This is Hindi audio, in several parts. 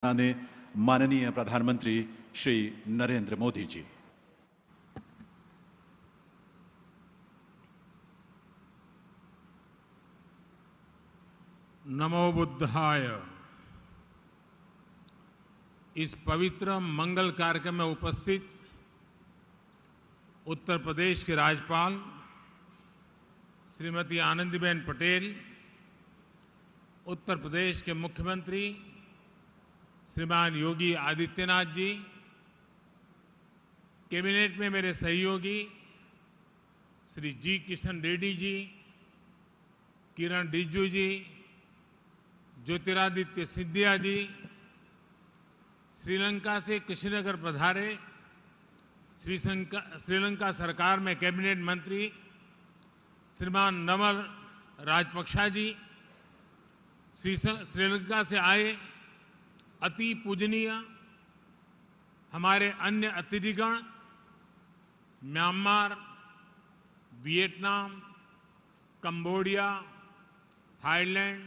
ने माननीय प्रधानमंत्री श्री नरेंद्र मोदी जी। नमो बुद्धाय। इस पवित्र मंगल कार्यक्रम में उपस्थित उत्तर प्रदेश के राज्यपाल श्रीमती आनंदीबेन पटेल, उत्तर प्रदेश के मुख्यमंत्री श्रीमान योगी आदित्यनाथ जी, कैबिनेट में मेरे सहयोगी श्री जी किशन रेड्डी जी, किरण रिजिजू जी, ज्योतिरादित्य सिंधिया जी, श्रीलंका से कुशीनगर पधारे श्रीलंका सरकार में कैबिनेट मंत्री श्रीमान नमल राजपक्षा जी, श्रीलंका से आए अति पूजनीय हमारे अन्य अतिथिगण, म्यांमार, वियतनाम, कंबोडिया, थाईलैंड,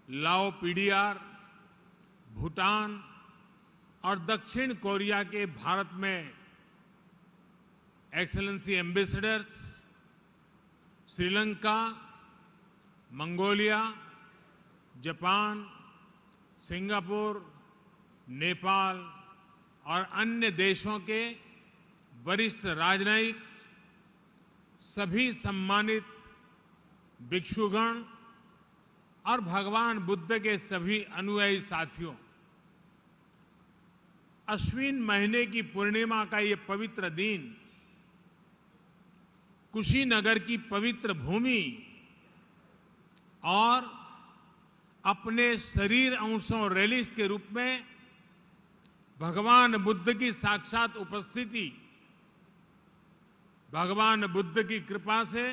लाओ पीडीआर, भूटान और दक्षिण कोरिया के भारत में excellency ambassadors, Sri Lanka, Mongolia, Japan, Singapore, Nepal और अन्य देशों के वरिष्ठ राजनयिक, सभी सम्मानित भिक्षुगण और भगवान बुद्ध के सभी अनुयायी साथियों, अश्विन महीने की पूर्णिमा का ये पवित्र दिन कुशीनगर की पवित्र भूमि और अपने शरीर अंशों रैलिस के रूप में भगवान बुद्ध की साक्षात उपस्थिति, भगवान बुद्ध की कृपा से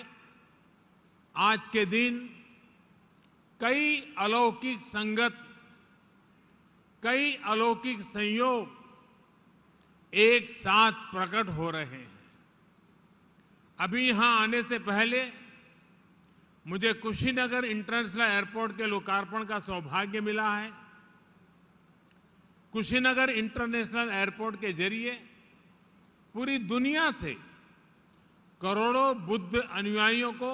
आज के दिन कई अलौकिक संगत, कई अलौकिक संयोग एक साथ प्रकट हो रहे हैं। अभी यहां आने से पहले मुझे कुशीनगर इंटरनेशनल एयरपोर्ट के लोकार्पण का सौभाग्य मिला है। कुशीनगर इंटरनेशनल एयरपोर्ट के जरिए पूरी दुनिया से करोड़ों बुद्ध अनुयायियों को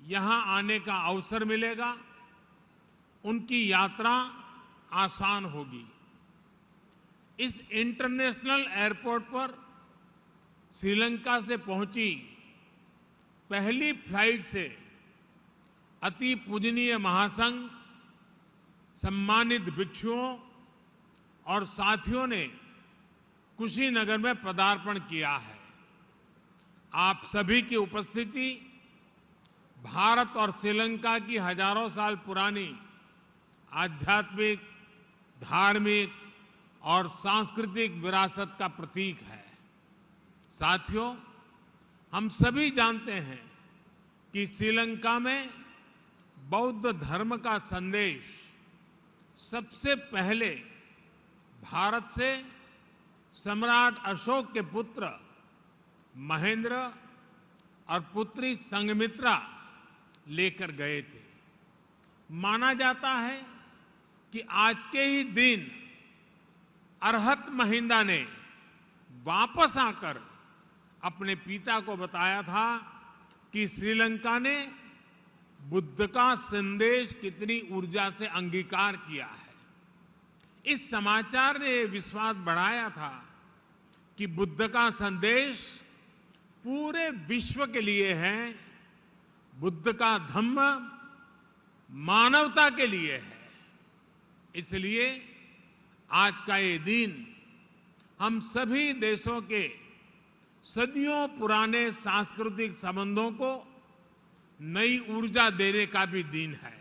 यहां आने का अवसर मिलेगा, उनकी यात्रा आसान होगी। इस इंटरनेशनल एयरपोर्ट पर श्रीलंका से पहुंची पहली फ्लाइट से अति पूजनीय महासंघ, सम्मानित भिक्षुओं और साथियों ने कुशीनगर में पदार्पण किया है। आप सभी की उपस्थिति भारत और श्रीलंका की हजारों साल पुरानी आध्यात्मिक, धार्मिक और सांस्कृतिक विरासत का प्रतीक है। साथियों, हम सभी जानते हैं कि श्रीलंका में बौद्ध धर्म का संदेश सबसे पहले भारत से सम्राट अशोक के पुत्र महेंद्र और पुत्री संघमित्रा लेकर गए थे। माना जाता है कि आज के ही दिन अरहत महिंदा ने वापस आकर अपने पिता को बताया था कि श्रीलंका ने बुद्ध का संदेश कितनी ऊर्जा से अंगीकार किया है। इस समाचार ने यह विश्वास बढ़ाया था कि बुद्ध का संदेश पूरे विश्व के लिए है, बुद्ध का धम्म मानवता के लिए है। इसलिए आज का ये दिन हम सभी देशों के सदियों पुराने सांस्कृतिक संबंधों को नई ऊर्जा देने का भी दिन है।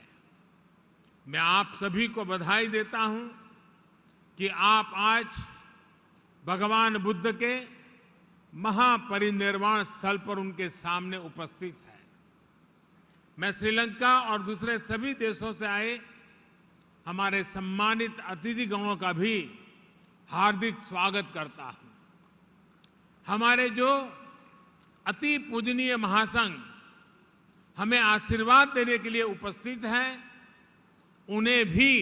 मैं आप सभी को बधाई देता हूं कि आप आज भगवान बुद्ध के महापरिनिर्वाण स्थल पर उनके सामने उपस्थित हैं। मैं श्रीलंका और दूसरे सभी देशों से आए हमारे सम्मानित अतिथिगणों का भी हार्दिक स्वागत करता हूं। हमारे जो अति पूजनीय महासंघ हमें आशीर्वाद देने के लिए उपस्थित हैं, उन्हें भी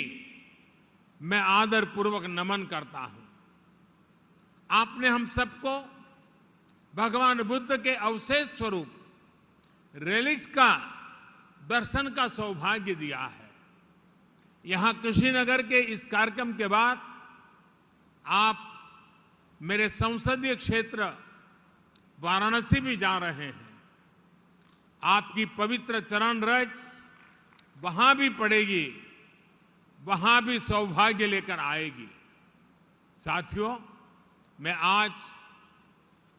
मैं आदरपूर्वक नमन करता हूं। आपने हम सबको भगवान बुद्ध के अवशेष स्वरूप रेलिक्स का दर्शन का सौभाग्य दिया है। यहां कुशीनगर के इस कार्यक्रम के बाद आप मेरे संसदीय क्षेत्र वाराणसी भी जा रहे हैं। आपकी पवित्र चरण रज वहां भी पड़ेगी, वहां भी सौभाग्य लेकर आएगी। साथियों, मैं आज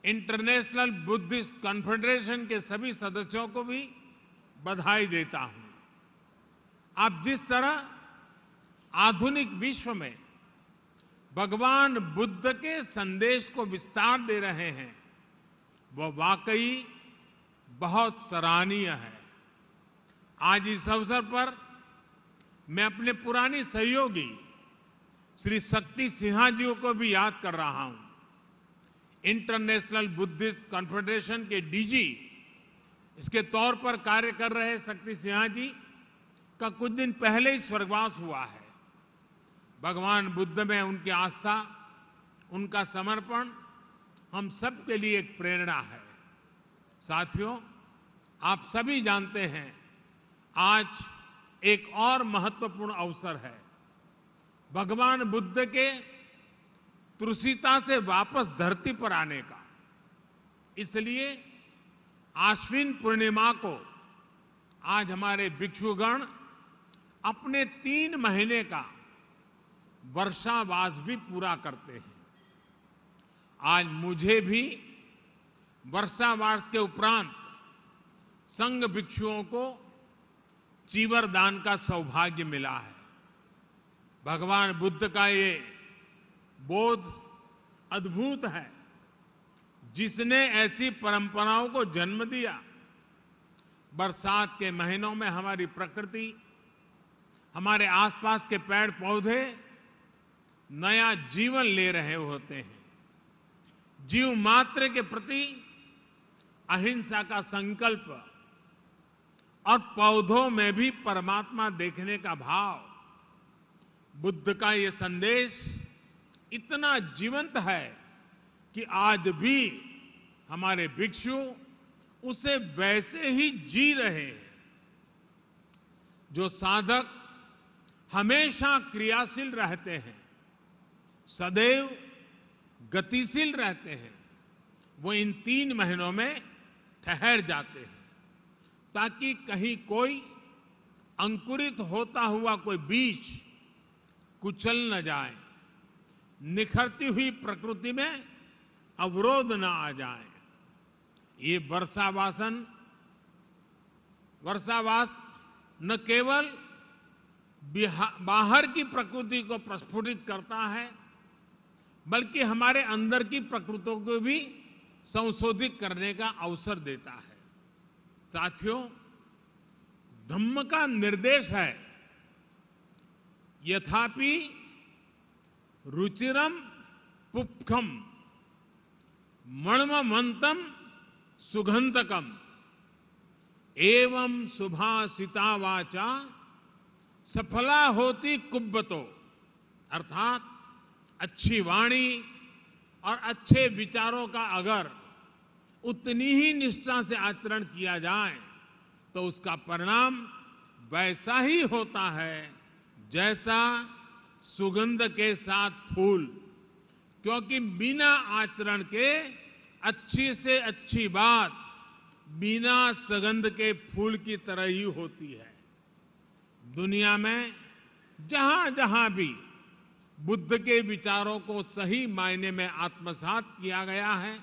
इंटरनेशनल बुद्धिस्ट कॉन्फेडरेशन के सभी सदस्यों को भी बधाई देता हूं। आप जिस तरह आधुनिक विश्व में भगवान बुद्ध के संदेश को विस्तार दे रहे हैं, वह वाकई बहुत सराहनीय है। आज इस अवसर पर मैं अपने पुराने सहयोगी श्री शक्ति सिन्हा जी को भी याद कर रहा हूं। इंटरनेशनल बुद्धिस्ट कॉन्फेडरेशन के डीजी इसके तौर पर कार्य कर रहे शक्ति सिन्हा जी का कुछ दिन पहले ही स्वर्गवास हुआ है। भगवान बुद्ध में उनकी आस्था, उनका समर्पण हम सब के लिए एक प्रेरणा है। साथियों, आप सभी जानते हैं आज एक और महत्वपूर्ण अवसर है भगवान बुद्ध के त्रुषिता से वापस धरती पर आने का। इसलिए आश्विन पूर्णिमा को आज हमारे भिक्षुगण अपने 3 महीने का वर्षावास भी पूरा करते हैं। आज मुझे भी वर्षावास के उपरांत संघ भिक्षुओं को चीवर दान का सौभाग्य मिला है। भगवान बुद्ध का ये बोध अद्भुत है, जिसने ऐसी परंपराओं को जन्म दिया। बरसात के महीनों में हमारी प्रकृति, हमारे आसपास के पेड़ पौधे नया जीवन ले रहे होते हैं। जीव मात्र के प्रति अहिंसा का संकल्प और पौधों में भी परमात्मा देखने का भाव, बुद्ध का ये संदेश इतना जीवंत है कि आज भी हमारे भिक्षु उसे वैसे ही जी रहे हैं। जो साधक हमेशा क्रियाशील रहते हैं, सदैव गतिशील रहते हैं, वो इन 3 महीनों में ठहर जाते हैं, ताकि कहीं कोई अंकुरित होता हुआ कोई बीज कुचल न जाए, निखरती हुई प्रकृति में अवरोध न आ जाए। ये वर्षावास न केवल बाहर की प्रकृति को प्रस्फुटित करता है, बल्कि हमारे अंदर की प्रकृति को भी संशोधित करने का अवसर देता है। साथियों, धम्म का निर्देश है, यथापि रुचिरम पुप्खम मणमंतम सुगंधकम एवं सुभाषिता वाचा सफला होती कुब्बतो। अर्थात अच्छी वाणी और अच्छे विचारों का अगर उतनी ही निष्ठा से आचरण किया जाए तो उसका परिणाम वैसा ही होता है जैसा सुगंध के साथ फूल। क्योंकि बिना आचरण के अच्छी से अच्छी बात बिना सुगंध के फूल की तरह ही होती है। दुनिया में जहां जहां भी बुद्ध के विचारों को सही मायने में आत्मसात किया गया है,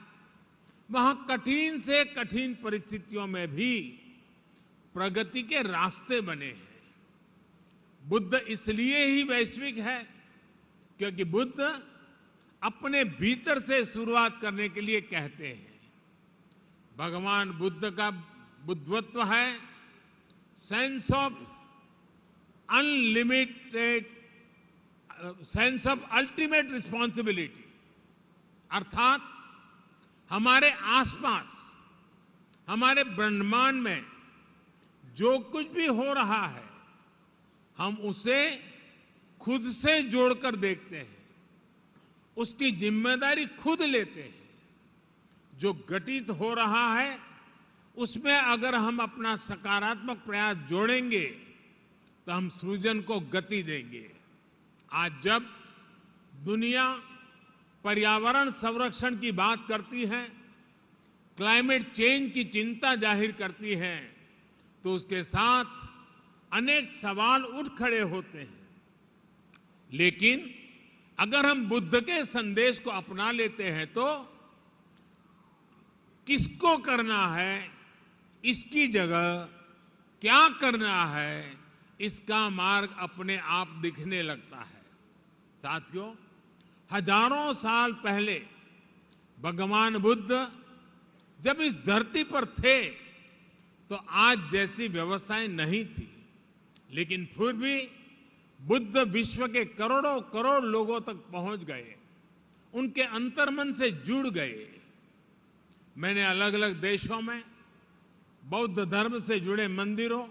वहां कठिन से कठिन परिस्थितियों में भी प्रगति के रास्ते बने हैं। बुद्ध इसलिए ही वैश्विक है क्योंकि बुद्ध अपने भीतर से शुरुआत करने के लिए कहते हैं। भगवान बुद्ध का बुद्धत्व है सेंस ऑफ अल्टीमेट रिस्पॉन्सिबिलिटी। अर्थात हमारे आसपास, हमारे ब्रह्मांड में जो कुछ भी हो रहा है, हम उसे खुद से जोड़कर देखते हैं, उसकी जिम्मेदारी खुद लेते हैं। जो घटित हो रहा है उसमें अगर हम अपना सकारात्मक प्रयास जोड़ेंगे तो हम सृजन को गति देंगे। आज जब दुनिया पर्यावरण संरक्षण की बात करती है, क्लाइमेट चेंज की चिंता जाहिर करती है, तो उसके साथ अनेक सवाल उठ खड़े होते हैं। लेकिन अगर हम बुद्ध के संदेश को अपना लेते हैं तो किसको करना है, इसकी जगह क्या करना है, इसका मार्ग अपने आप दिखने लगता है। साथियों, हजारों साल पहले भगवान बुद्ध जब इस धरती पर थे तो आज जैसी व्यवस्थाएं नहीं थी, लेकिन फिर भी बुद्ध विश्व के करोड़ों करोड़ लोगों तक पहुंच गए, उनके अंतर्मन से जुड़ गए। मैंने अलग अलग देशों में बौद्ध धर्म से जुड़े मंदिरों,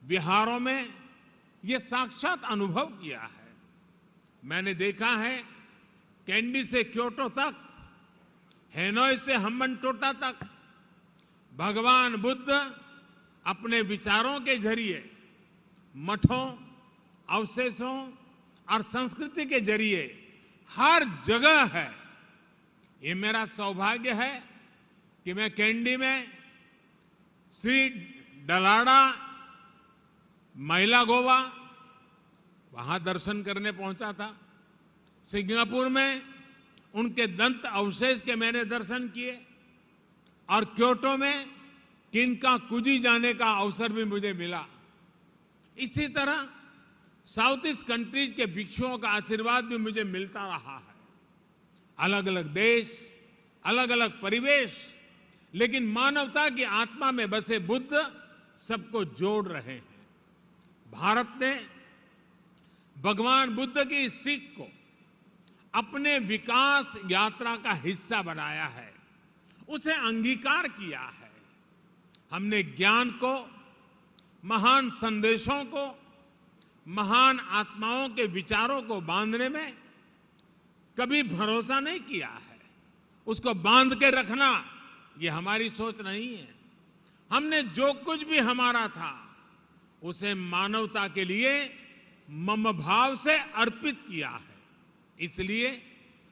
विहारों में ये साक्षात अनुभव किया है। मैंने देखा है कैंडी से क्योटो तक, हेनोई से हम्बनटोटा तक भगवान बुद्ध अपने विचारों के जरिए मठों, अवशेषों और संस्कृति के जरिए हर जगह है। ये मेरा सौभाग्य है कि मैं कैंडी में श्री डलाडा महिला गोवा वहां दर्शन करने पहुंचा था। सिंगापुर में उनके दंत अवशेष के मैंने दर्शन किए और क्योटो में किनकाकुजी जाने का अवसर भी मुझे मिला। इसी तरह साउथ ईस्ट कंट्रीज के भिक्षुओं का आशीर्वाद भी मुझे मिलता रहा है। अलग अलग देश, अलग अलग परिवेश, लेकिन मानवता की आत्मा में बसे बुद्ध सबको जोड़ रहे हैं। भारत ने भगवान बुद्ध की इस सीख को अपने विकास यात्रा का हिस्सा बनाया है, उसे अंगीकार किया है। हमने ज्ञान को, महान संदेशों को, महान आत्माओं के विचारों को बांधने में कभी भरोसा नहीं किया है। उसको बांध के रखना ये हमारी सोच नहीं है। हमने जो कुछ भी हमारा था उसे मानवता के लिए मम भाव से अर्पित किया है। इसलिए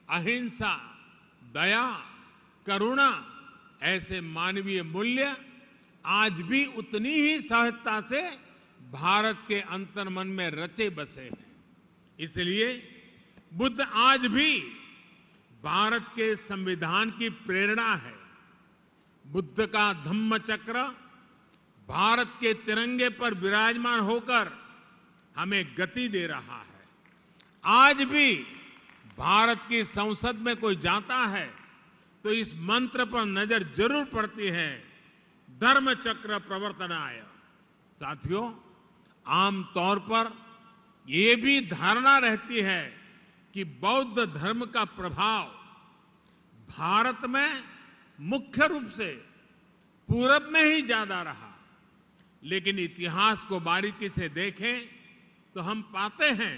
अहिंसा, दया, करुणा ऐसे मानवीय मूल्य आज भी उतनी ही सहजता से भारत के अंतर्मन में रचे बसे हैं। इसलिए बुद्ध आज भी भारत के संविधान की प्रेरणा है। बुद्ध का धम्म चक्र भारत के तिरंगे पर विराजमान होकर हमें गति दे रहा है। आज भी भारत की संसद में कोई जाता है तो इस मंत्र पर नजर जरूर पड़ती है, धर्म चक्र प्रवर्तनाय। साथियों, आमतौर पर ये भी धारणा रहती है कि बौद्ध धर्म का प्रभाव भारत में मुख्य रूप से पूरब में ही ज्यादा रहा। लेकिन इतिहास को बारीकी से देखें तो हम पाते हैं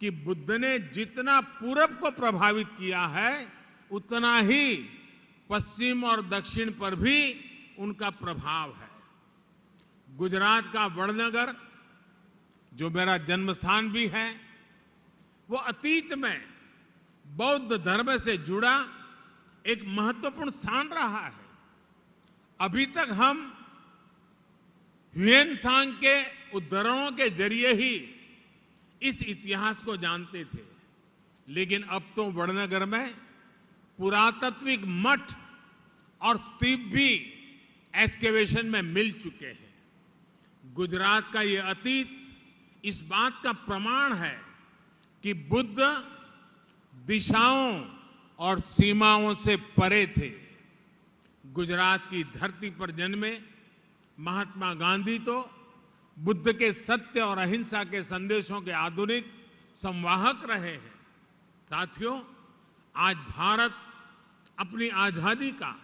कि बुद्ध ने जितना पूरब को प्रभावित किया है उतना ही पश्चिम और दक्षिण पर भी उनका प्रभाव है। गुजरात का वडनगर, जो मेरा जन्म स्थान भी है, वो अतीत में बौद्ध धर्म से जुड़ा एक महत्वपूर्ण स्थान रहा है। अभी तक हम ह्वेनसांग के उद्धरणों के जरिए ही इस इतिहास को जानते थे, लेकिन अब तो वडनगर में पुरातात्विक मठ और स्तूप भी एक्सकेवेशन में मिल चुके हैं। गुजरात का ये अतीत इस बात का प्रमाण है कि बुद्ध दिशाओं और सीमाओं से परे थे। गुजरात की धरती पर जन्मे महात्मा गांधी तो बुद्ध के सत्य और अहिंसा के संदेशों के आधुनिक संवाहक रहे हैं। साथियों, आज भारत अपनी आजादी का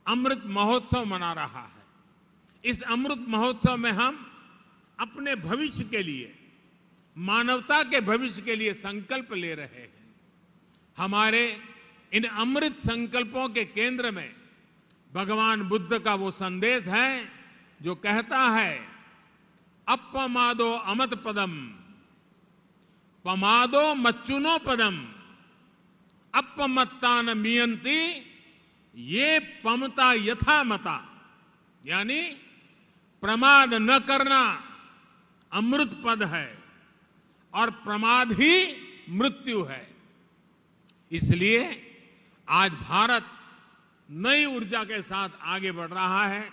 अमृत महोत्सव मना रहा है। इस अमृत महोत्सव में हम अपने भविष्य के लिए मानवता के भविष्य के लिए संकल्प ले रहे हैं। हमारे इन अमृत संकल्पों के केंद्र में भगवान बुद्ध का वो संदेश है जो कहता है, अपमादो अमत पदम, पमादो मच्चुनो पदम, अपमत्तान मियंती, ये पमता यथा मता। यानी प्रमाद न करना अमृत पद है और प्रमाद ही मृत्यु है। इसलिए आज भारत नई ऊर्जा के साथ आगे बढ़ रहा है,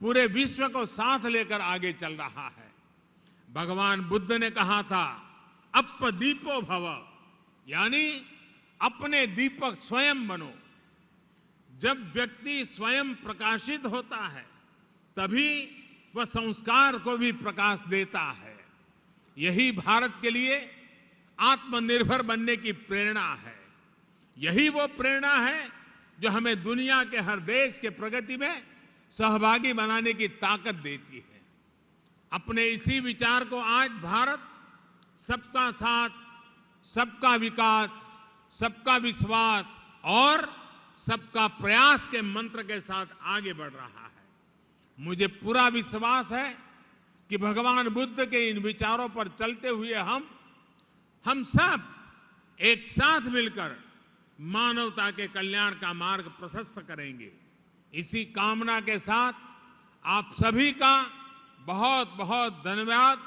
पूरे विश्व को साथ लेकर आगे चल रहा है। भगवान बुद्ध ने कहा था, अपदीपो भव, यानी अपने दीपक स्वयं बनो। जब व्यक्ति स्वयं प्रकाशित होता है तभी वह संस्कार को भी प्रकाश देता है। यही भारत के लिए आत्मनिर्भर बनने की प्रेरणा है। यही वो प्रेरणा है जो हमें दुनिया के हर देश के प्रगति में सहभागी बनाने की ताकत देती है। अपने इसी विचार को आज भारत सबका साथ, सबका विकास, सबका विश्वास और सबका प्रयास के मंत्र के साथ आगे बढ़ रहा है। मुझे पूरा विश्वास है कि भगवान बुद्ध के इन विचारों पर चलते हुए हम सब एक साथ मिलकर मानवता के कल्याण का मार्ग प्रशस्त करेंगे। इसी कामना के साथ आप सभी का बहुत बहुत धन्यवाद।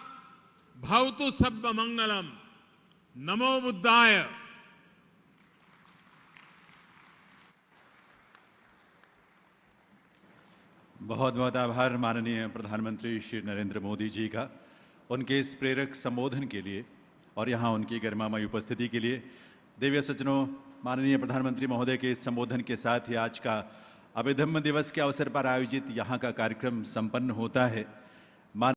भवतु सब्ब मंगलम। नमो बुद्धाय। बहुत बहुत आभार माननीय प्रधानमंत्री श्री नरेंद्र मोदी जी का, उनके इस प्रेरक संबोधन के लिए और यहां उनकी गरिमामयी उपस्थिति के लिए। देवी सज्जनों, माननीय प्रधानमंत्री महोदय के इस संबोधन के साथ ही आज का अभिधम्म दिवस के अवसर पर आयोजित यहां का कार्यक्रम संपन्न होता है।